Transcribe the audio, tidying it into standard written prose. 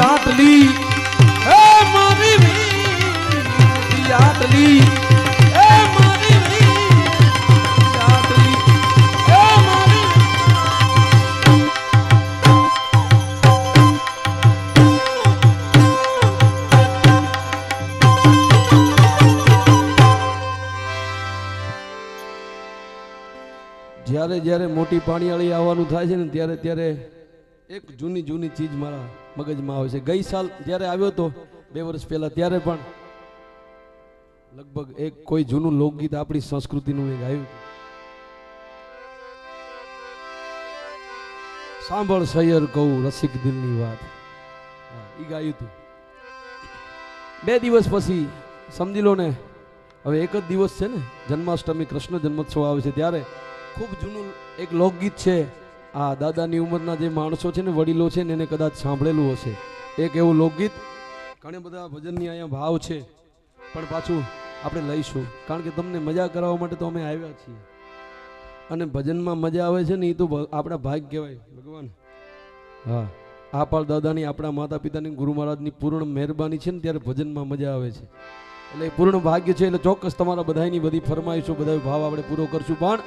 આટલી હે મારી વીર આટલી હે મારી વીર આટલી હે મારી જ્યારે જ્યારે મોટી પાણીવાળી આવવાનું થાય છે ને ત્યારે ત્યારે એક જૂની જૂની ચીજ મારા મગજમાં આવે છે. ગઈ સાલ જ્યારે આવ્યો તો 2 વર્ષ પહેલા ત્યારે પણ લગભગ એક કોઈ જૂનું લોકગીત આપણી સંસ્કૃતિનું એક આવ્યું. સાંભળ સૈયર કહું રસિક દિલની વાત, એ ગાયું હતું. 2 દિવસ પછી સમજી લો ને, હવે એક જ દિવસ છે ને, જન્માષ્ટમી કૃષ્ણ જન્મોત્સવ આવે છે ત્યારે ખૂબ જૂનું એક લોકગીત છે. આ દાદાની ઉંમરના જે માણસો છે ને, વડીલો છે ને, એને કદાચ સાંભળેલું હશે. એક એવું લોકગીત, ઘણા બધા ભજનની અહીંયા ભાવ છે, પણ પાછું આપણે લઈશું કારણ કે તમને મજા કરાવવા માટે તો અમે આવ્યા છીએ. અને ભજનમાં મજા આવે છે ને, એ તો આપણા ભાગ કહેવાય ભગવાન. હા, આપાળ દાદાની, આપણા માતા પિતાની, ગુરુ મહારાજની પૂર્ણ મહેરબાની છે ને, ત્યારે ભજનમાં મજા આવે છે. એટલે પૂર્ણ ભાગ્ય છે. એટલે ચોક્કસ તમારા બધાની બધી ફરમાઈશો, બધા ભાવ આપણે પૂરો કરશું. પણ